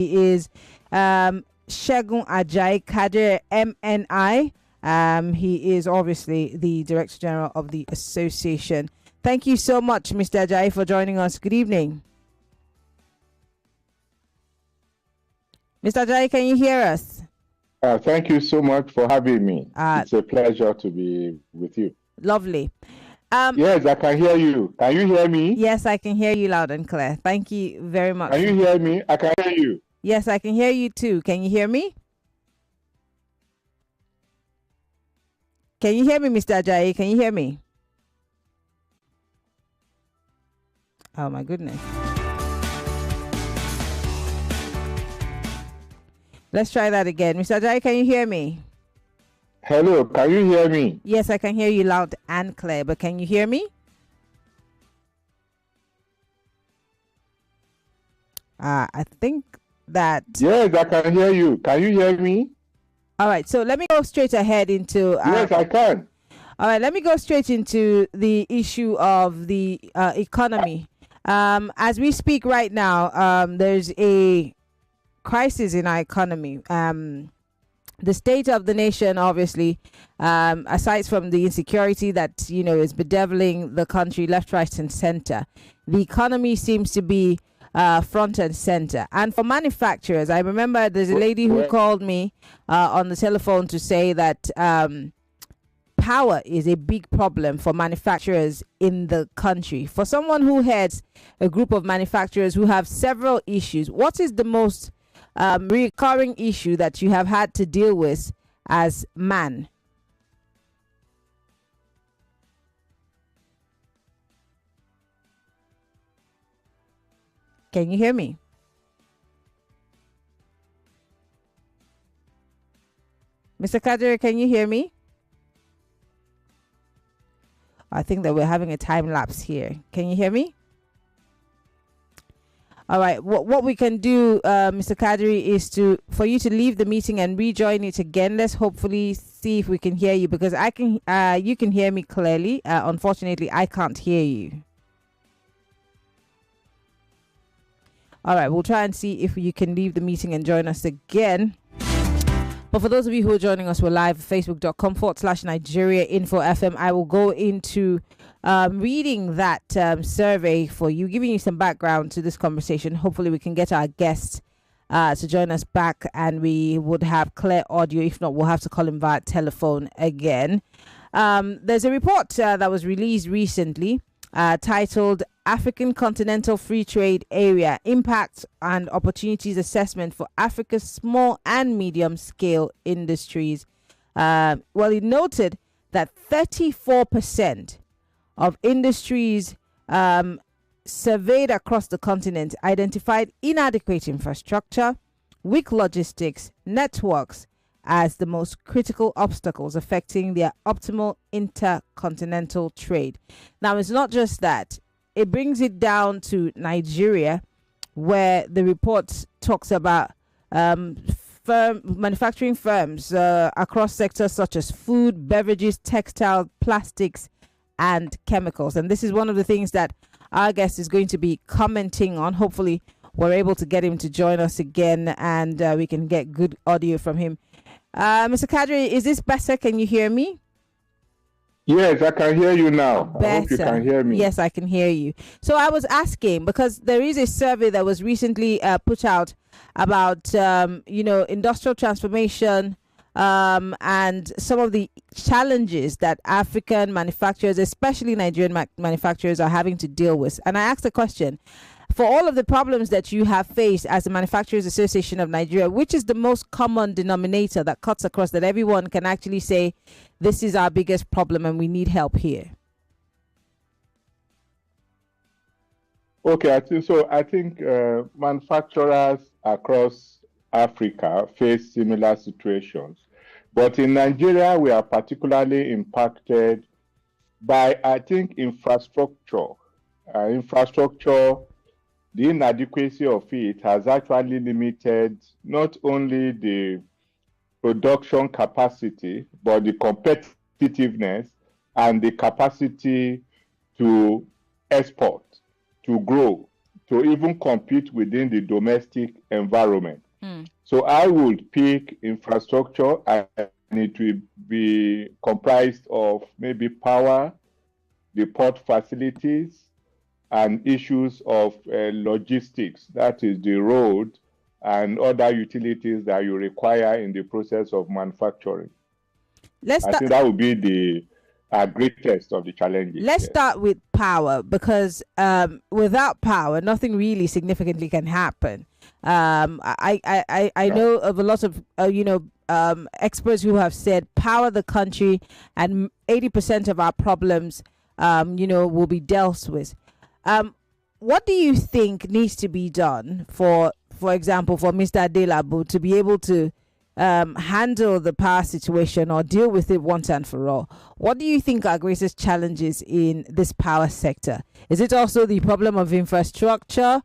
He is Segun Ajayi-Kadir, MNI. He is obviously the Director General of the association. Thank you so much, Mr. Ajayi, for joining us. Good evening. Mr. Ajayi, can you hear us? Thank you so much for having me. It's a pleasure to be with you. Lovely. Yes, I can hear you. Can you hear me? Yes, I can hear you loud and clear. Thank you very much. Can you hear me? I can hear you. Yes, I can hear you too. Can you hear me? Can you hear me, Mr. Ajayi? Can you hear me? Oh, my goodness. Let's try that again. Mr. Ajayi, can you hear me? Hello, can you hear me? Yes, I can hear you loud and clear, but can you hear me? I think that... Yes, I can hear you. Can you hear me? All right, so let me go straight ahead into... yes, I can. All right, let me go straight into the issue of the economy. As we speak right now, there's a crisis in our economy. The state of the nation, obviously, aside from the insecurity that, is bedeviling the country left, right, and center, the economy seems to be front and center. And for manufacturers, I remember there's a lady who called me on the telephone to say that power is a big problem for manufacturers in the country. For someone who heads a group of manufacturers who have several issues, what is the most recurring issue that you have had to deal with as man? Can you hear me? Mr. Kadir, can you hear me? I think that we're having a time lapse here. Can you hear me? All right. What we can do, Mr. Kadri, is for you to leave the meeting and rejoin it again. Let's hopefully see if we can hear you, because I can. You can hear me clearly. Unfortunately, I can't hear you. All right. We'll try and see if you can leave the meeting and join us again. But for those of you who are joining us, we're live facebook.com/Nigeria Info FM. I will go into reading that survey for you, giving you some background to this conversation. Hopefully we can get our guests to join us back, and we would have clear audio. If not, we'll have to call him via telephone again. There's a report that was released recently titled African Continental Free Trade Area Impact and Opportunities Assessment for Africa's Small and Medium Scale Industries. Well, it noted that 34% of industries surveyed across the continent identified inadequate infrastructure, weak logistics, networks as the most critical obstacles affecting their optimal intercontinental trade. Now, it's not just that. It brings it down to Nigeria, where the report talks about manufacturing firms across sectors such as food, beverages, textile, plastics, and chemicals. And this is one of the things that our guest is going to be commenting on. Hopefully, we're able to get him to join us again, and we can get good audio from him. Mr. Kadri, is this better? Can you hear me? Yes, I can hear you now. Better. I hope you can hear me. Yes, I can hear you. So I was asking, because there is a survey that was recently put out about, industrial transformation and some of the challenges that African manufacturers, especially Nigerian manufacturers, are having to deal with. And I asked the question, for all of the problems that you have faced as the Manufacturers Association of Nigeria, which is the most common denominator that cuts across, that everyone can actually say, this is our biggest problem and we need help here? Okay, I think manufacturers across Africa face similar situations. But in Nigeria, we are particularly impacted by, I think, infrastructure. The inadequacy of it has actually limited not only the production capacity, but the competitiveness and the capacity to export, to grow, to even compete within the domestic environment. Mm. So I would pick infrastructure, and it will be comprised of maybe power, the port facilities, and issues of logistics, that is the road and other utilities that you require in the process of manufacturing. I think that would be the greatest of the challenges. Let's start with power, because without power, nothing really significantly can happen. I know of a lot of experts who have said power the country, and 80% of our problems will be dealt with. What do you think needs to be done for example, for Mr. Adelabu to be able to handle the power situation or deal with it once and for all? What do you think are greatest challenges in this power sector? Is it also the problem of infrastructure,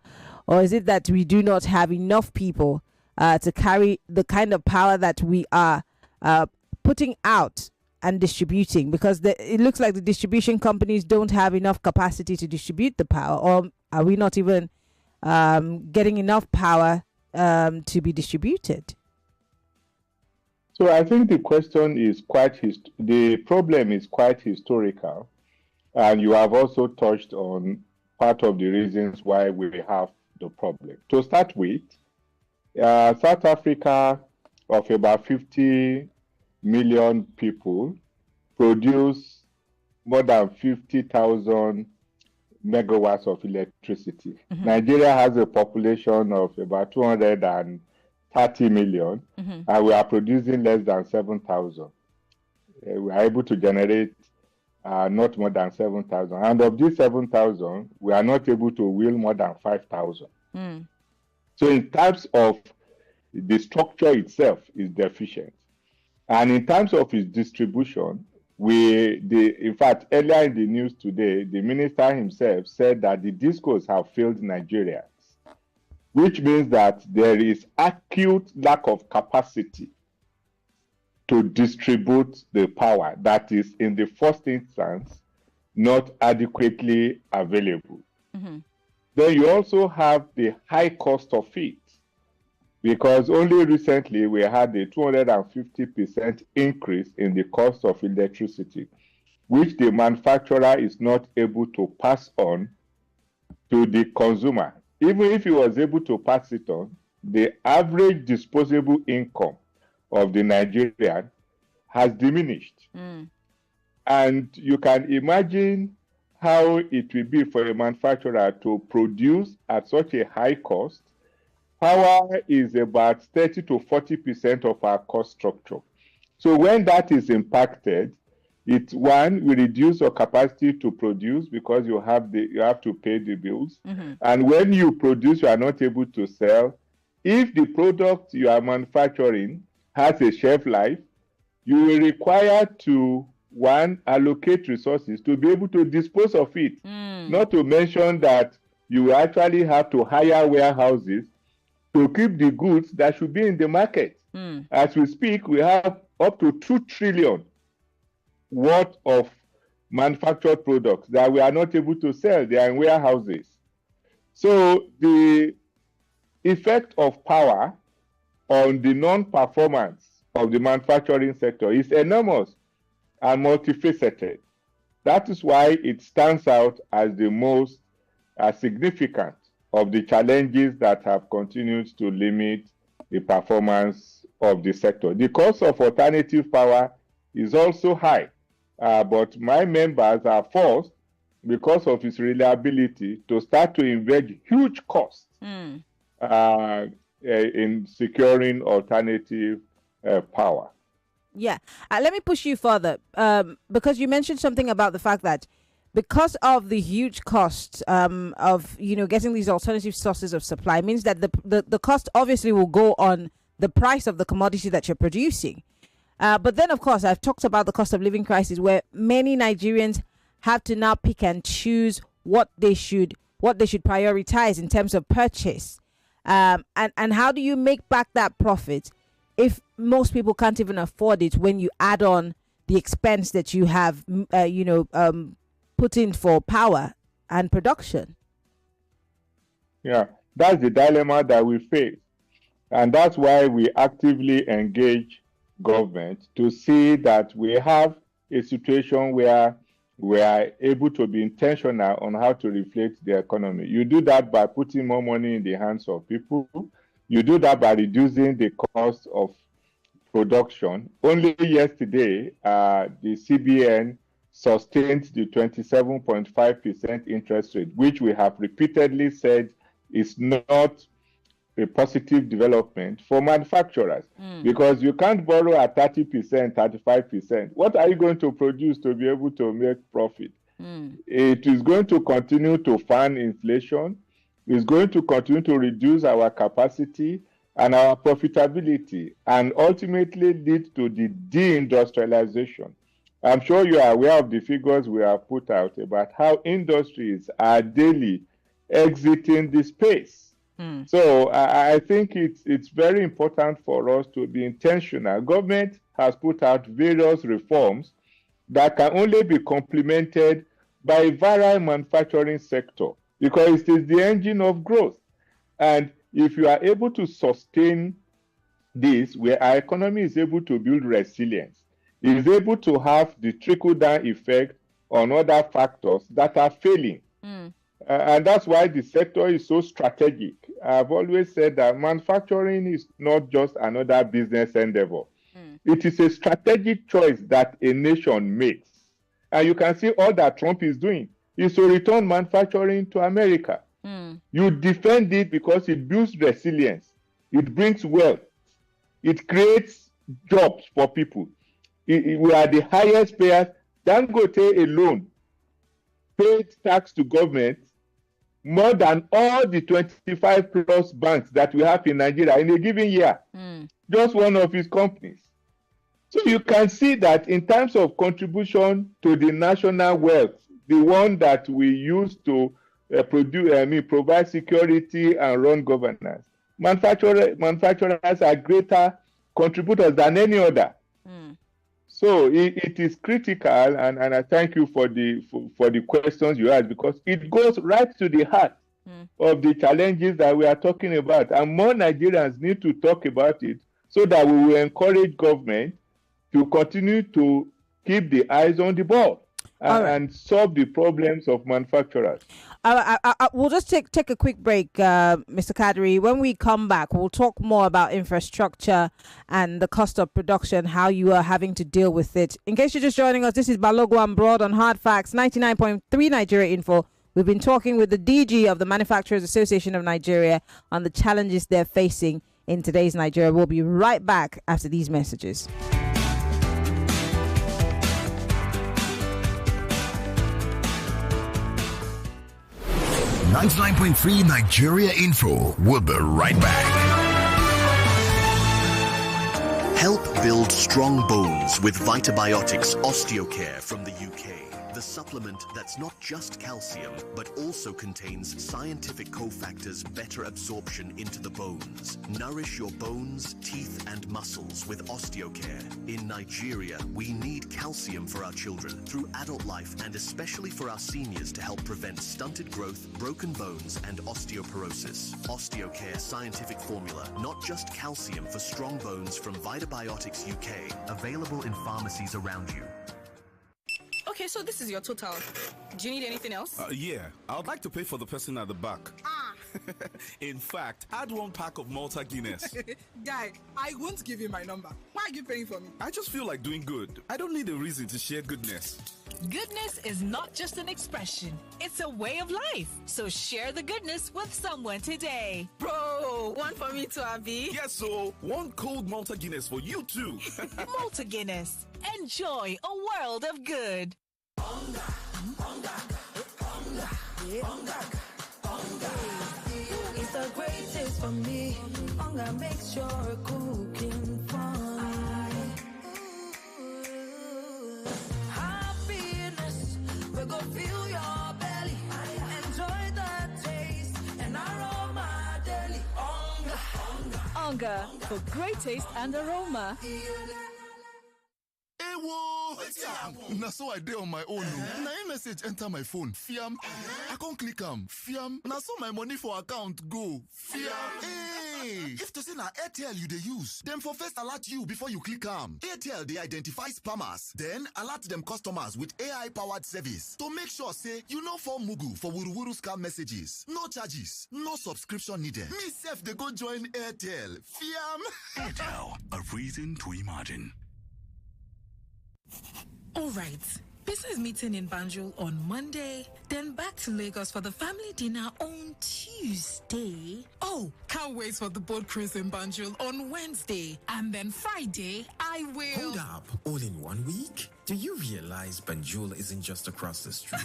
or is it that we do not have enough people to carry the kind of power that we are putting out and distributing? Because it looks like the distribution companies don't have enough capacity to distribute the power, or are we not even getting enough power to be distributed? So I think the question is the problem is quite historical, and you have also touched on part of the reasons why we have the problem. To start with, South Africa, of about 50 million people, produce more than 50,000 megawatts of electricity. Mm-hmm. Nigeria has a population of about 230 million, mm-hmm. and we are producing less than 7,000. We are able to generate not more than 7,000. And of these 7,000, we are not able to wheel more than 5,000. Mm. So in terms of the structure itself is deficient. And in terms of its distribution, in fact, earlier in the news today, the minister himself said that the discos have failed Nigerians, which means that there is acute lack of capacity to distribute the power that is, in the first instance, not adequately available. Mm-hmm. Then you also have the high cost of it, because only recently we had a 250% increase in the cost of electricity, which the manufacturer is not able to pass on to the consumer. Even if he was able to pass it on, the average disposable income of the Nigerian has diminished. Mm. And you can imagine how it will be for a manufacturer to produce at such a high cost. Power is about 30 to 40% of our cost structure. So when that is impacted, we reduce your capacity to produce because you have to pay the bills. Mm-hmm. And when you produce, you are not able to sell. If the product you are manufacturing has a shelf life, you will require to allocate resources to be able to dispose of it. Mm. Not to mention that you actually have to hire warehouses to keep the goods that should be in the market. Mm. As we speak, we have up to 2 trillion worth of manufactured products that we are not able to sell. They are in warehouses. So the effect of power on the non-performance of the manufacturing sector is enormous and multifaceted. That is why it stands out as the most significant of the challenges that have continued to limit the performance of the sector. The cost of alternative power is also high, but my members are forced, because of its reliability, to start to invest huge costs in securing alternative power. Yeah. Let me push you further, because you mentioned something about the fact that because of the huge cost of getting these alternative sources of supply, means that the cost obviously will go on the price of the commodity that you're producing. But then, of course, I've talked about the cost of living crisis, where many Nigerians have to now pick and choose what they should prioritize in terms of purchase. And how do you make back that profit if most people can't even afford it when you add on the expense that you have, put in for power and production? Yeah, that's the dilemma that we face. And that's why we actively engage government to see that we have a situation where we are able to be intentional on how to reflect the economy. You do that by putting more money in the hands of people. You do that by reducing the cost of production. Only yesterday, the CBN sustained the 27.5% interest rate, which we have repeatedly said is not a positive development for manufacturers, because you can't borrow at 30%, 35%. What are you going to produce to be able to make profit? It is going to continue to fan inflation. It's going to continue to reduce our capacity and our profitability, and ultimately lead to the deindustrialization. I'm sure you are aware of the figures we have put out about how industries are daily exiting the space. So I think it's very important for us to be intentional. Government has put out various reforms that can only be complemented by a virile manufacturing sector, because it is the engine of growth. And if you are able to sustain this, where our economy is able to build resilience, it is able to have the trickle-down effect on other factors that are failing. And that's why the sector is so strategic. I've always said that manufacturing is not just another business endeavor. It is a strategic choice that a nation makes. And you can see all that Trump is doing is to return manufacturing to America. You defend it because it builds resilience. It brings wealth. It creates jobs for people. We are the highest payers. Dangote alone paid tax to government more than all the 25 plus banks that we have in Nigeria in a given year. Just one of his companies. So you can see that in terms of contribution to the national wealth, the one that we use to provide security and run governance, manufacturers are greater contributors than any other. So it is critical, and I thank you for the questions you asked, because it goes right to the heart of the challenges that we are talking about. And more Nigerians need to talk about it so that we will encourage government to continue to keep the eyes on the ball and solve the problems of manufacturers. We'll just take a quick break, Mr. Kadri. When we come back, we'll talk more about infrastructure and the cost of production, how you are having to deal with it. In case you're just joining us, this is Balogun Broad on Hard Facts, 99.3 Nigeria Info. We've been talking with the DG of the Manufacturers Association of Nigeria on the challenges they're facing in today's Nigeria. We'll be right back after these messages. 99.3 Nigeria Info. We'll be right back. Help build strong bones with Vitabiotics Osteocare from the UK. The supplement that's not just calcium, but also contains scientific cofactors better absorption into the bones. Nourish your bones, teeth, and muscles with Osteocare. In Nigeria, we need calcium for our children through adult life, and especially for our seniors, to help prevent stunted growth, broken bones, and osteoporosis. Osteocare scientific formula, not just calcium, for strong bones from Vitabiotics UK. Available in pharmacies around you. Okay, so this is your total. Do you need anything else? Yeah, I would like to pay for the person at the back. In fact, add one pack of Malta Guinness. Guy, I won't give you my number. Why are you paying for me? I just feel like doing good. I don't need a reason to share goodness. Goodness is not just an expression, it's a way of life. So share the goodness with someone today. Bro, one for me too, Abby. Yes, so one cold Malta Guinness for you too. Malta Guinness. Enjoy a world of good. It's the greatest for me. Hunger makes your cooking fun. Happiness, we go fill your belly. Enjoy the taste and aroma daily. Hunger for great taste and aroma. whoa. Now so I did on my own. Now a message enter my phone. Fiam. I can't click Fiam. Now so my money for account go. Fiam. Hey. If to say na Airtel you dey use, them for first alert you before you click Airtel they identify spammers. Then alert them customers with AI powered service to make sure say you know for Mugu for Wuru scam messages. No charges, no subscription needed. Me self they go join Airtel. Fiam. Airtel, a reason to imagine. All right. Business meeting in Banjul on Monday, then back to Lagos for the family dinner on Tuesday. Oh, can't wait for the boat cruise in Banjul on Wednesday. And then Friday, I will... Hold up, all in 1 week? Do you realize Banjul isn't just across the street?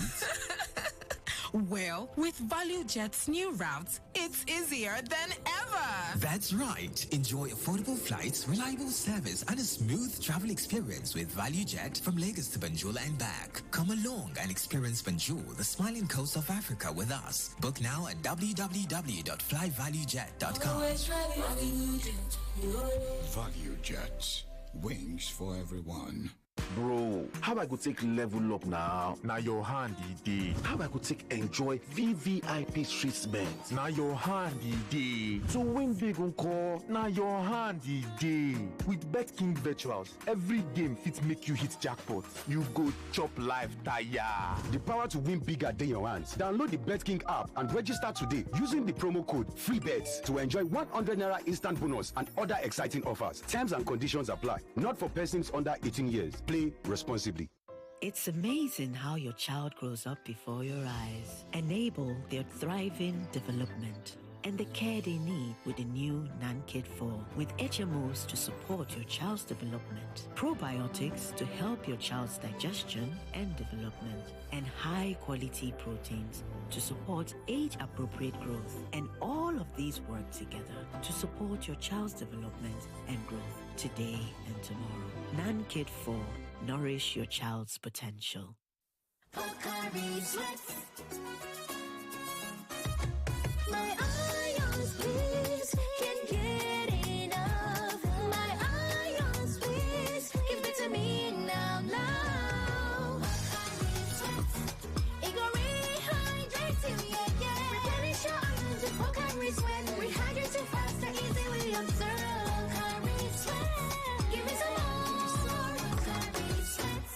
Well, with Value Jet's new routes, it's easier than ever. That's right. Enjoy affordable flights, reliable service, and a smooth travel experience with Value Jet from Lagos to Banjul and back. Come along and experience Banjul, the smiling coast of Africa, with us. Book now at www.flyvaluejet.com. Value Jet. Wings for everyone. Bro, how I could take level up now? Now your hand day. How I could take enjoy VVIP treatment? Now your hand day. To win big on call, now your hand day. With BetKing Virtuals, every game fit make you hit jackpot. You go chop life tire. The power to win bigger than your hands. Download the BetKing app and register today using the promo code FREEBETS to enjoy 100 Naira instant bonus and other exciting offers. Terms and conditions apply. Not for persons under 18 years. Play responsibly. It's amazing how your child grows up before your eyes. Enable their thriving development and the care they need with the new NanKid 4 with HMOs to support your child's development, probiotics to help your child's digestion and development, and high-quality proteins to support age-appropriate growth. And all of these work together to support your child's development and growth today and tomorrow. NanKid 4. Nourish your child's potential. My ions, please, can't get enough. My ions, please, give it to me now, now. It gon' rehydrate you, yeah. Replenish your ions with Pocari Sweat. Rehydrate you faster, easily observe. Pocari Sweat, give me some more. Pocari Sweat.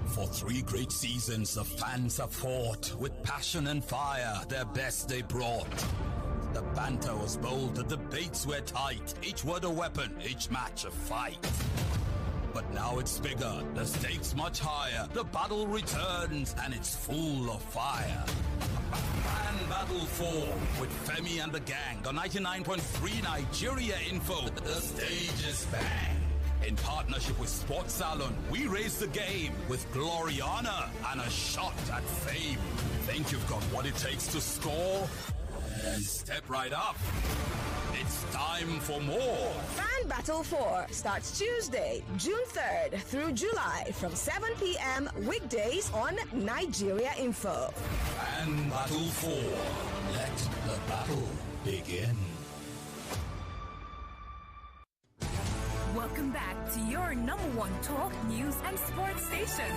For 3 great seasons, the fans have fought with passion and fire, their best they brought. The banter was bold, the debates were tight, each word a weapon, each match a fight. But now it's bigger, the stakes much higher, the battle returns and it's full of fire. Fan Battle 4 with Femi and the gang on 99.3 Nigeria Info. The stage is bang. In partnership with Sports Salon, we raise the game with glory, honor, and a shot at fame. Think you've got what it takes to score? Then step right up. It's time for more. Fan Battle 4 starts Tuesday, June 3rd through July from 7 p.m. weekdays on Nigeria Info. Fan Battle 4. Let the battle begin. Welcome back to your #1 talk, news, and sports station.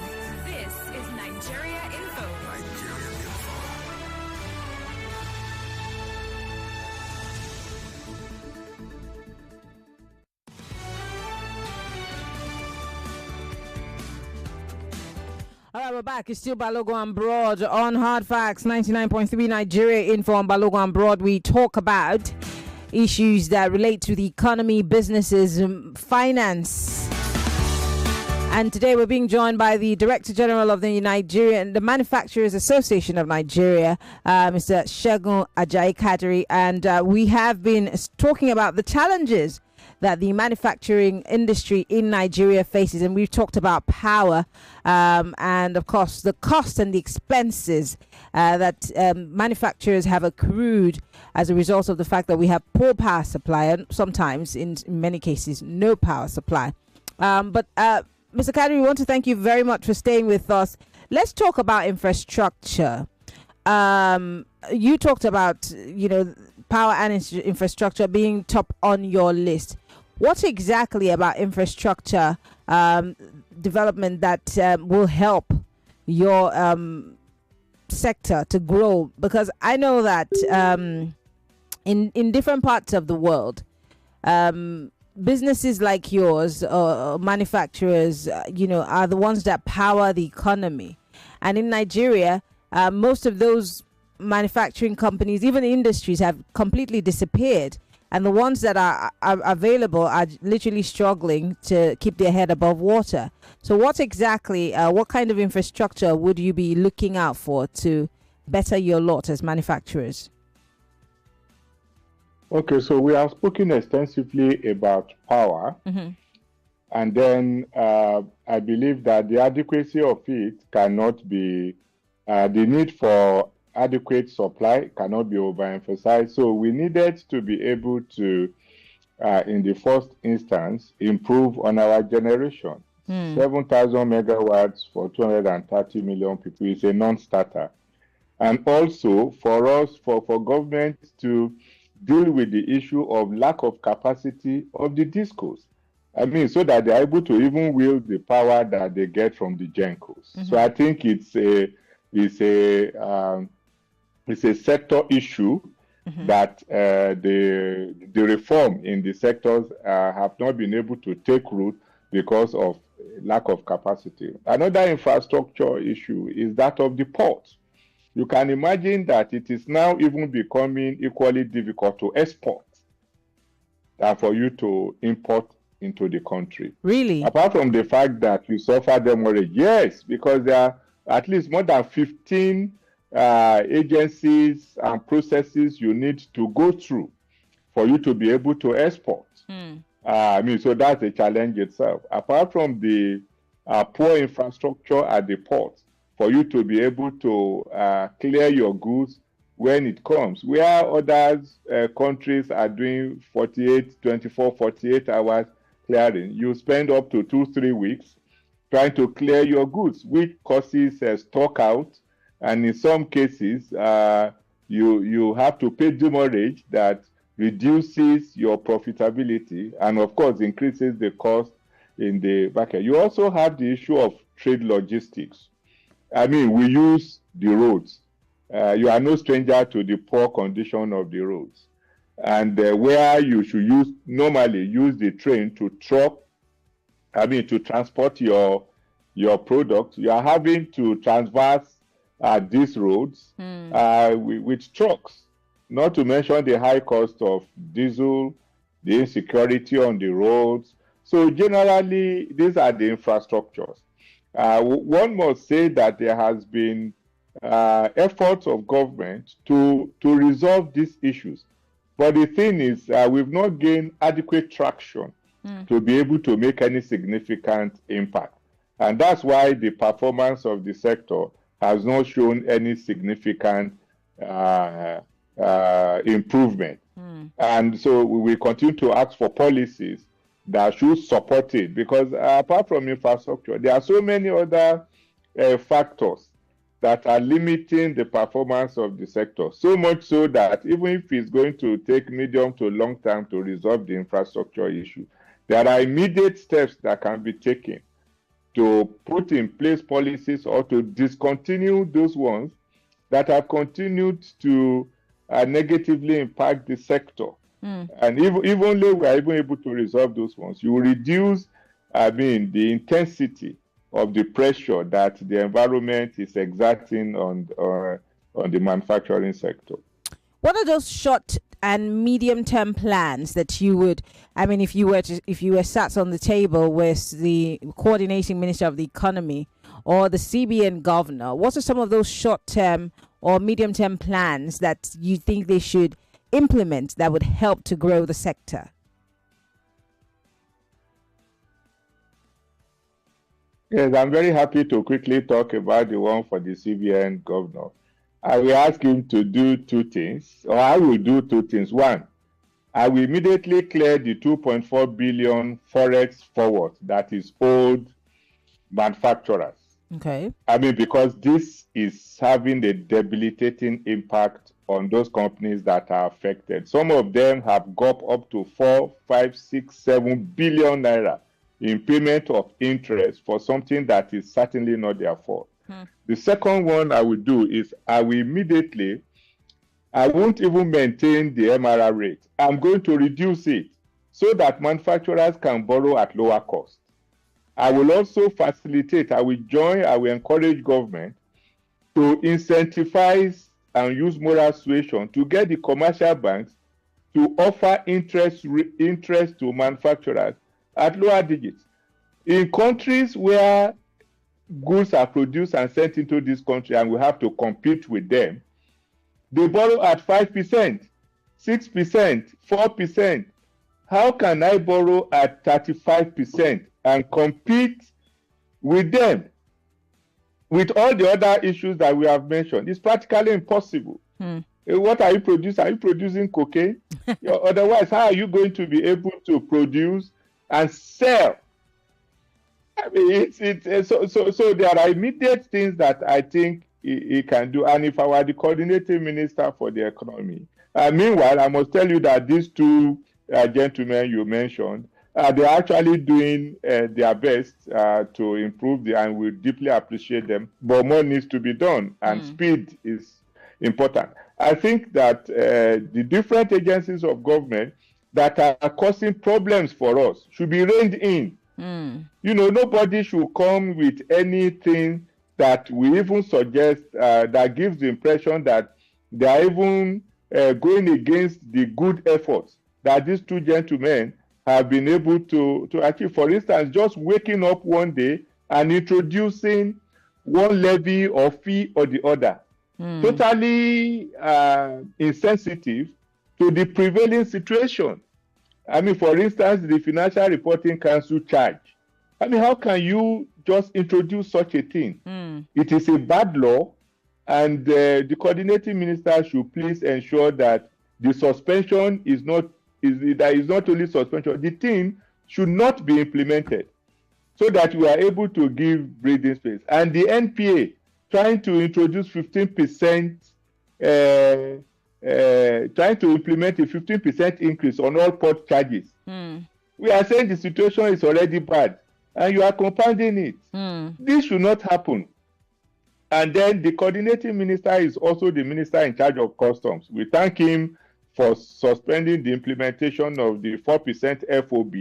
This is Nigeria Info. Nigeria Info. All right, we're back. It's still Balogun and Broad on Hard Facts 99.3 Nigeria Info on Balogun and Broad. We talk about issues that relate to the economy, businesses, finance. And today we're being joined by the Director General of the Manufacturers Association of Nigeria, Mr. Segun Ajayi-Kadir. And we have been talking about the challenges that the manufacturing industry in Nigeria faces. And we've talked about power and, of course, the cost and the expenses that manufacturers have accrued as a result of the fact that we have poor power supply and sometimes, in many cases, no power supply. But Mr. Kadir, we want to thank you very much for staying with us. Let's talk about infrastructure. You talked about, power and infrastructure being top on your list. What exactly about infrastructure development that will help your sector to grow? Because I know that in different parts of the world, businesses like yours, manufacturers, are the ones that power the economy. And in Nigeria, most of those manufacturing companies, even industries, have completely disappeared. And the ones that are available are literally struggling to keep their head above water. So what kind of infrastructure would you be looking out for to better your lot as manufacturers? Okay, so we have spoken extensively about power. Mm-hmm. And then I believe that the adequacy of it cannot be, the need for adequate supply cannot be overemphasized. So we needed to be able to, in the first instance, improve on our generation. 7,000 megawatts for 230 million people is a non-starter. And also for us, for government to deal with the issue of lack of capacity of the discos. I mean, so that they're able to even wield the power that they get from the gencos. Mm-hmm. So I think it's a sector issue that the reform in the sectors have not been able to take root because of lack of capacity. Another infrastructure issue is that of the port. You can imagine that it is now even becoming equally difficult to export than for you to import into the country. Really? Apart from the fact that you suffer demurrage, yes, because there are at least more than 15 agencies and processes you need to go through for you to be able to export. So that's a challenge itself. Apart from the poor infrastructure at the port, for you to be able to clear your goods when it comes, where other countries are doing 24, 48 hours clearing, you spend up to 2-3 weeks trying to clear your goods, which causes stock out, and in some cases, you have to pay demurrage that reduces your profitability and, of course, increases the cost in the market. You also have the issue of trade logistics. I mean, we use the roads. You are no stranger to the poor condition of the roads. And where you should normally use the train to transport your product, you are having to transverse these roads with trucks, not to mention the high cost of diesel, the insecurity on the roads. So generally, these are the infrastructures. One must say that there has been efforts of government to resolve these issues. But the thing is, we've not gained adequate traction to be able to make any significant impact. And that's why the performance of the sector has not shown any significant improvement. And so we will continue to ask for policies that should support it, because apart from infrastructure, there are so many other factors that are limiting the performance of the sector, so much so that even if it's going to take medium to long time to resolve the infrastructure issue, there are immediate steps that can be taken to put in place policies or to discontinue those ones that have continued to negatively impact the sector. And if only we are even able to resolve those ones, you will reduce, the intensity of the pressure that the environment is exerting on the manufacturing sector. What are those short and medium-term plans that you would, if you were sat on the table with the coordinating minister of the economy or the CBN governor, what are some of those short-term or medium-term plans that you think they should implement that would help to grow the sector? Yes, I'm very happy to quickly talk about the one for the CBN governor. I will ask him to do two things, or I will do two things. One, I will immediately clear the 2.4 billion forex forward that is owed manufacturers. Okay. I mean, because this is having a debilitating impact on those companies that are affected. Some of them have got up to 4, 5, 6, 7 billion naira in payment of interest for something that is certainly not their fault. The second one I will do is I won't even maintain the MRR rate. I'm going to reduce it so that manufacturers can borrow at lower cost. I will also facilitate, I will encourage government to incentivize and use moral suasion to get the commercial banks to offer interest to manufacturers at lower digits. In countries where goods are produced and sent into this country and we have to compete with them, they borrow at 5%, 6%, 4%. How can I borrow at 35% and compete with them? With all the other issues that we have mentioned, it's practically impossible. What are you producing? Are you producing cocaine? Otherwise, how are you going to be able to produce and sell? I mean, so there are immediate things that I think he can do. And if I were the coordinating minister for the economy, meanwhile, I must tell you that these two gentlemen you mentioned, they're actually doing their best to improve and we deeply appreciate them. But more needs to be done, and speed is important. I think that the different agencies of government that are causing problems for us should be reined in. You know, nobody should come with anything that we even suggest that gives the impression that they are even going against the good efforts that these two gentlemen have been able to achieve. For instance, just waking up one day and introducing one levy or fee or the other, totally insensitive to the prevailing situation. I mean, for instance, the Financial Reporting Council charge. I mean, how can you just introduce such a thing? It is a bad law, and the coordinating minister should please ensure that the suspension is not only suspension, the thing should not be implemented so that we are able to give breathing space. And the NPA trying to introduce 15%, trying to implement a 15% increase on all port charges. We are saying the situation is already bad and you are compounding it. This should not happen. And then the coordinating minister is also the minister in charge of customs. We thank him for suspending the implementation of the 4% FOB.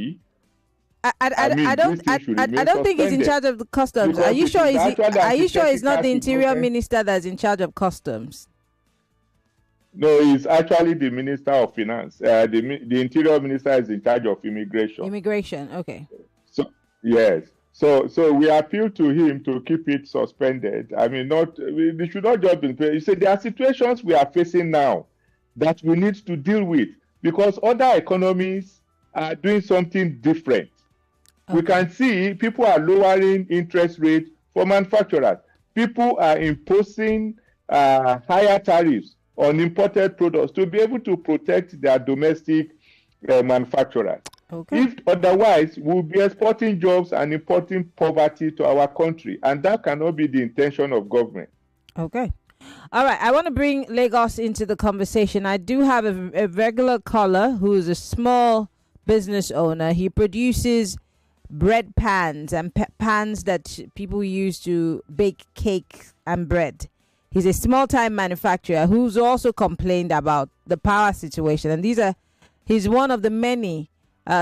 I don't think he's in charge of the customs. Because are you sure he's not the interior government. minister that's in charge of customs? No, he's actually the Minister of Finance. The Interior Minister is in charge of immigration. Immigration, okay. So yes. So we appeal to him to keep it suspended. I mean, they should not just be. You see, there are situations we are facing now that we need to deal with because other economies are doing something different. Okay. We can see people are lowering interest rates for manufacturers. People are imposing higher tariffs on imported products to be able to protect their domestic manufacturers. Okay. If otherwise, we'll be exporting jobs and importing poverty to our country, and that cannot be the intention of government. Okay. All right. I want to bring Lagos into the conversation. I do have a regular caller who is a small business owner. He produces bread pans and pans that people use to bake cake and bread. He's a small-time manufacturer who's also complained about the power situation. And he's one of the many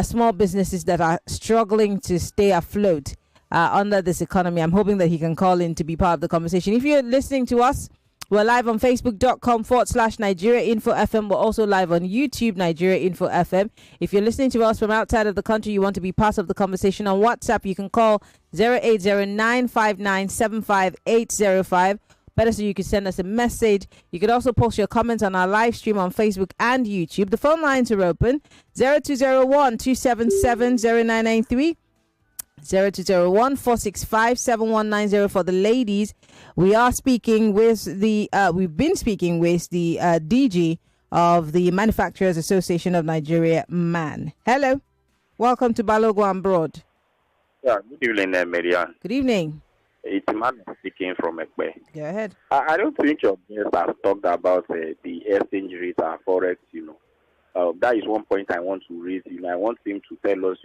small businesses that are struggling to stay afloat under this economy. I'm hoping that he can call in to be part of the conversation. If you're listening to us, we're live on facebook.com/Nigeria Info FM. We're also live on YouTube, Nigeria Info FM. If you're listening to us from outside of the country, you want to be part of the conversation on WhatsApp, you can call 08095975805. Better so you can send us a message. You can also post your comments on our live stream on Facebook and YouTube. The phone lines are open. 0201-277-0993. 0201-465-7190 for the ladies. We are speaking with we've been speaking with the DG of the Manufacturers Association of Nigeria, MAN. Hello. Welcome to Balogo and Broad. Yeah, good evening, Maryann. Good evening. It's a man speaking from Ekpe. Go ahead. I don't think your guest has talked about the exchange rate and forex. That is one point I want to raise. I want him to tell us,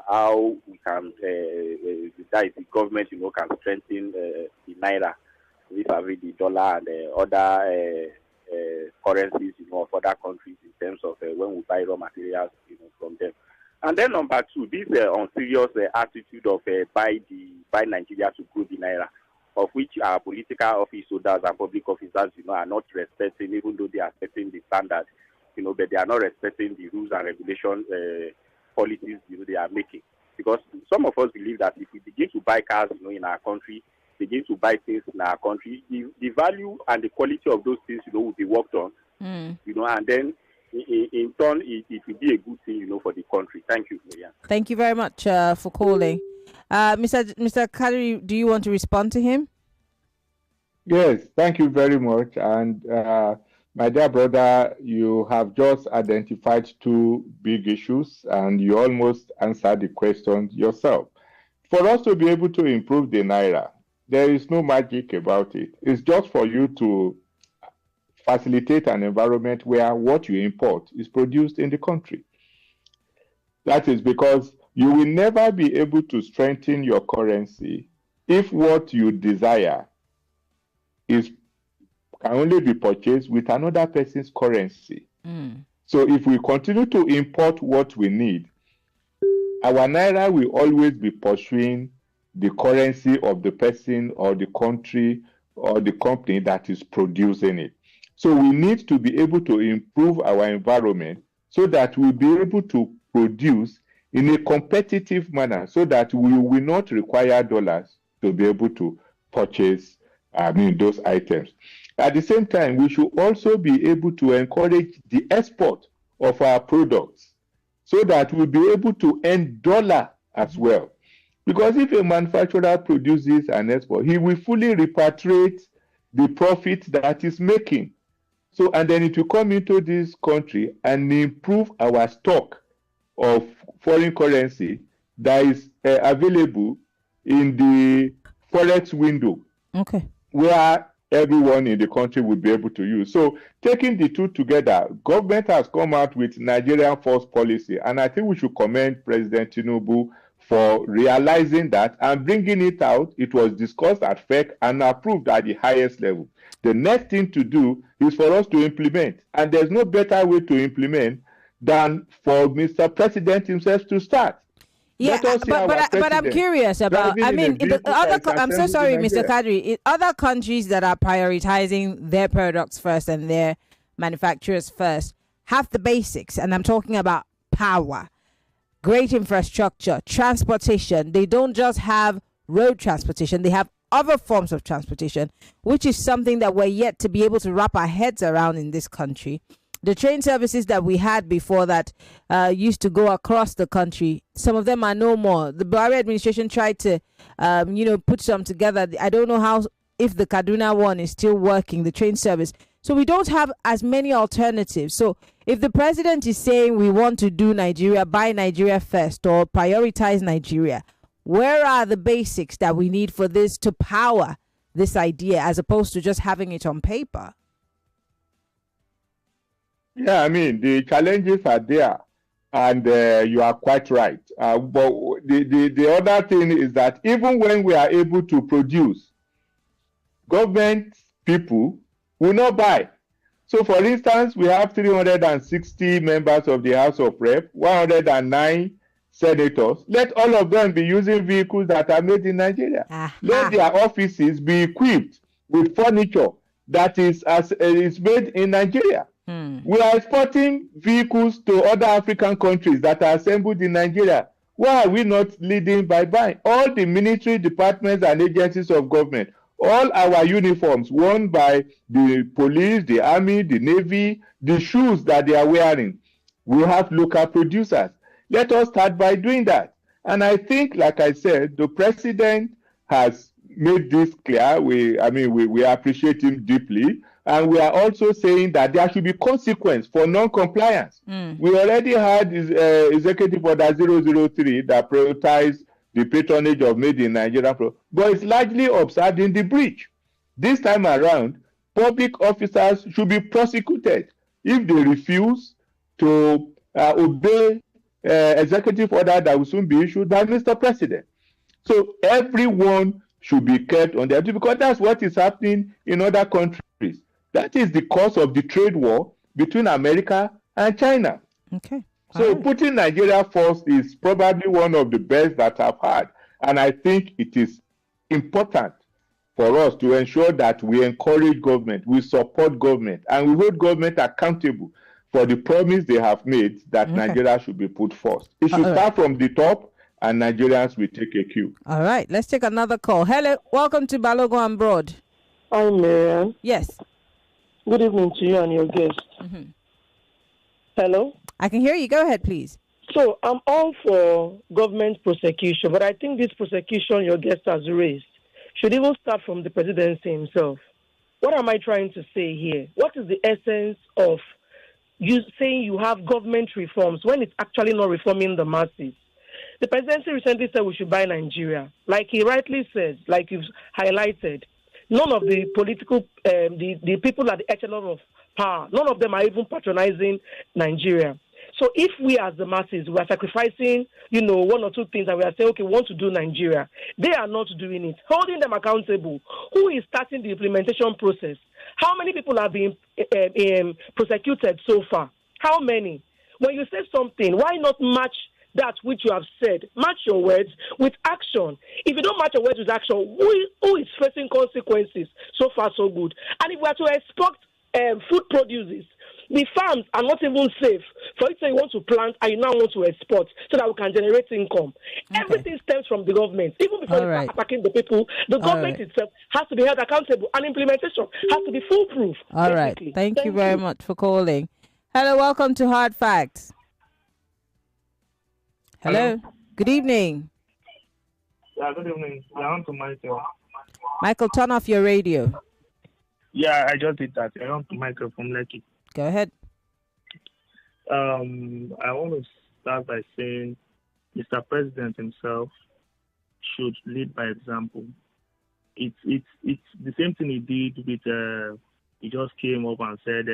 how we can, that is the government, can strengthen the naira vis-a-vis the dollar and other currencies, of other countries in terms of when we buy raw materials, from them. And then number two, this unserious attitude of buy Nigeria to grow the naira, of which our political office holders and public officers, are not respecting, even though they are setting the standard, but they are not respecting the rules and regulation policies, they are making. Because some of us believe that if we begin to buy cars, in our country, begin to buy things in our country, the value and the quality of those things, will be worked on, and then in turn, it will be a good thing, for the country. Thank you, Maryann. Thank you very much for calling. Mr. Kadri, do you want to respond to him? Yes, thank you very much. And my dear brother, you have just identified two big issues, and you almost answered the question yourself. For us to be able to improve the naira, there is no magic about it. It's just for you to facilitate an environment where what you import is produced in the country. That is because you will never be able to strengthen your currency if what you desire can only be purchased with another person's currency. So if we continue to import what we need, our naira will always be pursuing the currency of the person or the country or the company that is producing it. So we need to be able to improve our environment so that we'll be able to produce in a competitive manner so that we will not require dollars to be able to purchase those items. At the same time, we should also be able to encourage the export of our products so that we'll be able to earn dollar as well. Because if a manufacturer produces an export, he will fully repatriate the profit that he's making. So, and then it will come into this country and improve our stock of foreign currency that is available in the forex window. Okay. Where everyone in the country would be able to use. So taking the two together, government has come out with Nigerian first policy, and I think we should commend President Tinubu for realizing that and bringing it out. It was discussed at FEC and approved at the highest level. The next thing to do is for us to implement, and there's no better way to implement than for Mr. President himself to start. Yeah, but I'm curious about. I mean, in the other. I'm so sorry, Mr. Kadri. In other countries that are prioritizing their products first and their manufacturers first have the basics, and I'm talking about power, great infrastructure, transportation. They don't just have road transportation; they have other forms of transportation, which is something that we're yet to be able to wrap our heads around in this country. The train services that we had before that used to go across the country, some of them are no more. The Buhari administration tried to, put some together. I don't know if the Kaduna one is still working, the train service. So we don't have as many alternatives. So if the president is saying we want to do Nigeria, buy Nigeria first, or prioritize Nigeria, where are the basics that we need for this to power this idea as opposed to just having it on paper? Yeah, I mean, the challenges are there, and you are quite right. But the other thing is that even when we are able to produce, government people will not buy. So, for instance, we have 360 members of the House of Rep, 109 senators. Let all of them be using vehicles that are made in Nigeria. Let their offices be equipped with furniture that is made in Nigeria. We are exporting vehicles to other African countries that are assembled in Nigeria. Why are we not leading by buying? All the military departments and agencies of government, all our uniforms worn by the police, the army, the navy, the shoes that they are wearing, we have local producers. Let us start by doing that. And I think, like I said, the president has made this clear. We appreciate him deeply. And we are also saying that there should be consequence for non-compliance. We already had Executive Order 003 that prioritized the patronage of Made in Nigeria, but it's largely observed in the breach. This time around, public officers should be prosecuted if they refuse to obey executive order that will soon be issued by Mr. President. So everyone should be kept on their duty, because that's what is happening in other countries. That is the cause of the trade war between America and China. Okay. So putting Nigeria first is probably one of the best that I've had. And I think it is important for us to ensure that we encourage government, we support government, and we hold government accountable for the promise they have made that Nigeria should be put first. It should start from the top, and Nigerians will take a cue. All right, let's take another call. Hello, welcome to Balogun and Broad. Hi, Maryann. Yes. Good evening to you and your guest. Hello? I can hear you. Go ahead, please. So I'm all for government prosecution, but I think this prosecution your guest has raised should even start from the presidency himself. What am I trying to say here? What is the essence of you saying you have government reforms when it's actually not reforming the masses? The presidency recently said we should buy Nigeria. Like he rightly said, like you've highlighted, none of the political, the people at the echelon of power, none of them are even patronizing Nigeria. So if we as the masses, we are sacrificing, one or two things, and we are saying, okay, we want to do Nigeria, they are not doing it. Holding them accountable. Who is starting the implementation process? How many people have been prosecuted so far? How many? When you say something, why not match that which you have said? Match your words with action. If you don't match your words with action, who is facing consequences? So far, so good. And if we are to export food produces, the farms are not even safe for you to say you want to plant and you now want to export so that we can generate income. Everything stems from the government. Even before you start attacking the people, the government itself has to be held accountable, and implementation has to be foolproof. All right. Thank you very much for calling. Hello, welcome to Hard Facts. Hello. Good evening. Yeah, good evening. I want to Michael. Michael, turn off your radio. Yeah, I just did that. I want to Michael from Lekki. Go ahead. I want to start by saying Mr. President himself should lead by example. It's the same thing he did with he just came up and said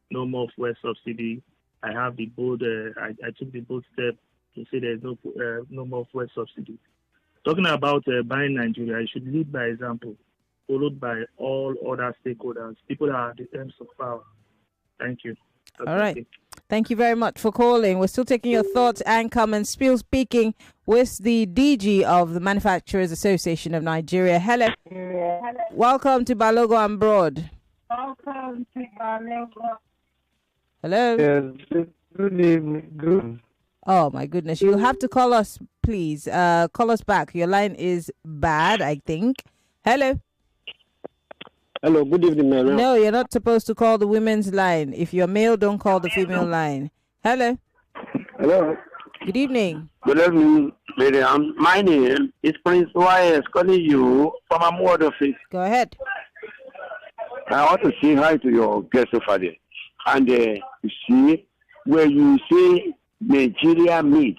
no more fuel subsidy. I have the bold I took the bold step to say there's no more fuel subsidy. Talking about buying Nigeria, he should lead by example, followed by all other stakeholders, people that are at the ends of power. Thank you. All right. Thank you very much for calling. We're still taking your thoughts and comments. Still speaking with the DG of the Manufacturers Association of Nigeria. Hello. Welcome to Balogun and Broad. Welcome to Balogun. Hello. Yes, good evening. Good. Oh, my goodness. You'll have to call us, please. Call us back. Your line is bad, I think. Hello. Hello, good evening, Maryann. No, you're not supposed to call the women's line. If you're male, don't call the female line. Hello. Hello. Good evening. Good evening, Maryann. My name is Prince Y.S. calling you from a ward office. Go ahead. I want to say hi to your guest over there. And you see, where you say Nigeria meet,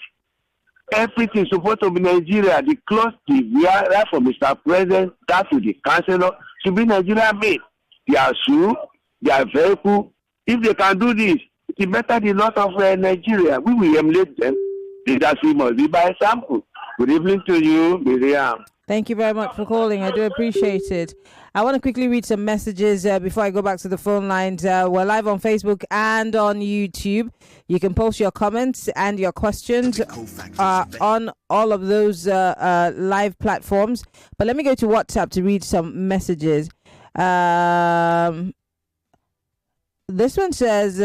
everything supposed to be Nigeria. The close, right from Mr. President, that to the councillor, to be Nigeria made. Their shoe, their vehicle. If they can do this, it's better the lot of Nigeria. We will emulate them. Leadership must be by example. Good evening to you, Maryann. Thank you very much for calling. I do appreciate it. I want to quickly read some messages before I go back to the phone lines. We're live on Facebook and on YouTube. You can post your comments and your questions on all of those live platforms. But let me go to WhatsApp to read some messages. This one says,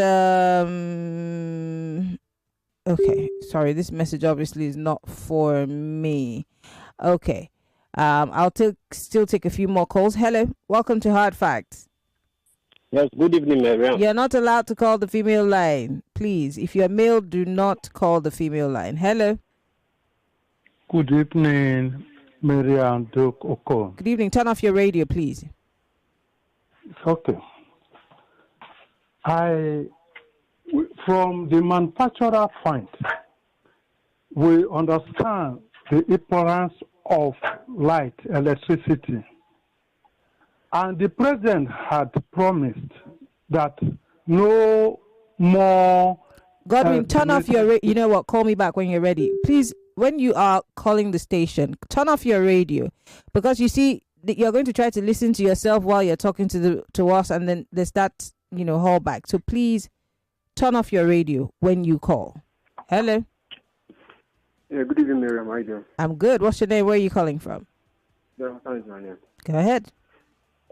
okay, sorry, this message obviously is not for me. Okay. I'll still take a few more calls. Hello, welcome to Hard Facts. Yes, good evening, Maryann. You're not allowed to call the female line. Please, if you're male, do not call the female line. Hello. Good evening, Maryann Okon. Good evening. Turn off your radio, please. Okay. From the manufacturer point, we understand the importance of light, electricity. And the president had promised that no more... Godwin, turn off your you know what? Call me back when you're ready. Please, when you are calling the station, turn off your radio. Because you see, you're going to try to listen to yourself while you're talking to us, and then there's that, hold back. So please, turn off your radio when you call. Hello? Yeah, good evening, Miriam. How are you doing? I'm good. What's your name? Where are you calling from? Yeah, thanks, man. Go ahead.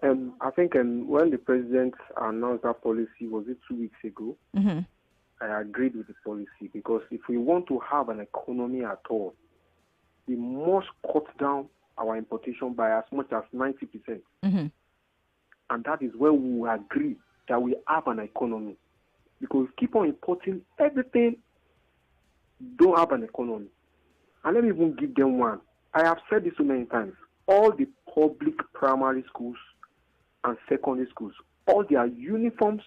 I think when the president announced that policy, was it 2 weeks ago? Mm-hmm. I agreed with the policy because if we want to have an economy at all, we must cut down our importation by as much as 90%. Mm-hmm. And that is where we will agree that we have an economy. Because keep on importing everything, don't have an economy. And let me even give them one. I have said this so many times. All the public primary schools and secondary schools, all their uniforms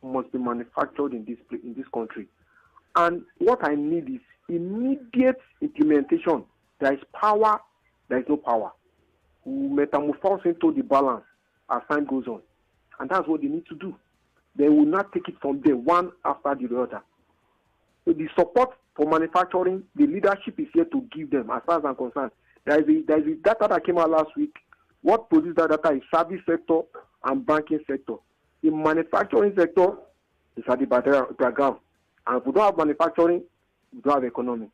must be manufactured in this country. And what I need is immediate implementation. There is power, there is no power. We metamorphose into the balance as time goes on. And that's what they need to do. They will not take it from there one after the other. So the support for manufacturing, the leadership is here to give them, as far as I'm concerned. There is a data that came out last week. What produces that data is service sector and banking sector. The manufacturing sector is at the background. And if we don't have manufacturing, we don't have economy.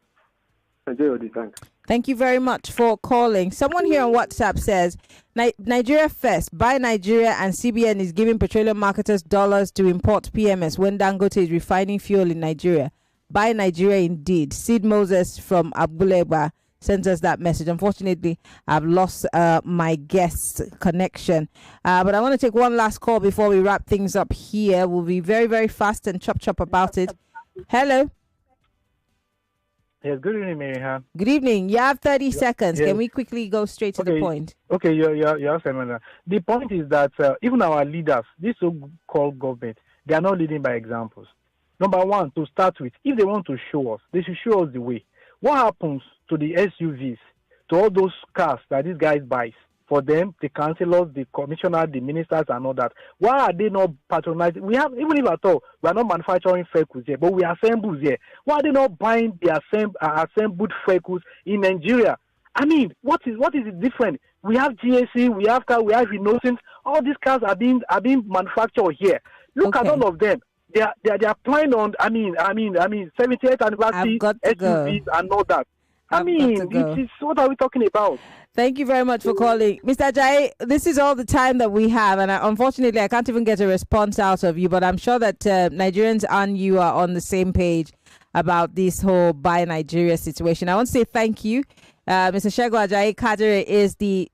Enjoy your day. Thanks. Thank you very much for calling. Someone here on WhatsApp says, Nigeria first. Buy Nigeria, and CBN is giving petroleum marketers dollars to import PMS when Dangote is refining fuel in Nigeria. Buy Nigeria indeed. Sid Moses from Abuleba sends us that message. Unfortunately, I've lost my guest connection. But I want to take one last call before we wrap things up here. We'll be very, very fast and chop about it. Hello. Yes, good evening, Maryann. Good evening. You have 30 seconds. Yes. Can we quickly go straight to the point? Okay, you're saying. The point is that even our leaders, this so-called government, they are not leading by examples. Number one, to start with, if they want to show us, they should show us the way. What happens to the SUVs, to all those cars that these guys buy? For them, the councillors, the commissioners, the ministers, and all that. Why are they not patronizing? We have, even if at all, we are not manufacturing vehicles here, but we assemble here. Why are they not buying the assembled vehicles in Nigeria? I mean, what is it different? We have GSC, we have car, we have Innocent. All these cars are being manufactured here. Look at all of them. They are planning on. I mean, 78th anniversary SUVs and all that. What are we talking about? Thank you very much for calling. Mr. Ajayi, this is all the time that we have, and unfortunately, I can't even get a response out of you, but I'm sure that Nigerians and you are on the same page about this whole Buy Nigeria situation. I want to say thank you. Mr. Segun Ajayi-Kadir is the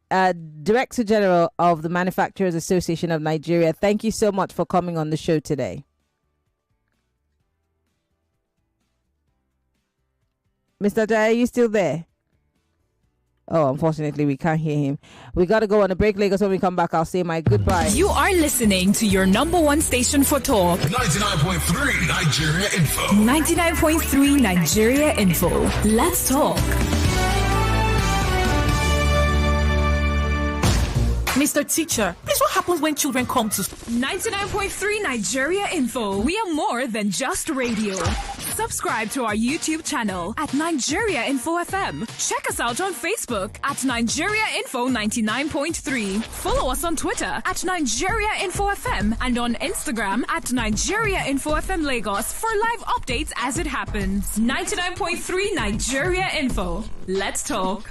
Director General of the Manufacturers Association of Nigeria. Thank you so much for coming on the show today. Mr. Ajayi, are you still there? Oh, unfortunately, we can't hear him. We got to go on a break, Lagos. When we come back, I'll say my goodbye. You are listening to your number one station for talk. 99.3 Nigeria Info. 99.3 Nigeria Info. Let's talk. Mr. Teacher, please, what happens when children come to 99.3 Nigeria Info. We are more than just radio. Subscribe to our YouTube channel at Nigeria Info FM. Check us out on Facebook at Nigeria Info 99.3. Follow us on Twitter at Nigeria Info FM and on Instagram at Nigeria Info FM Lagos for live updates as it happens. 99.3 Nigeria Info. Let's talk.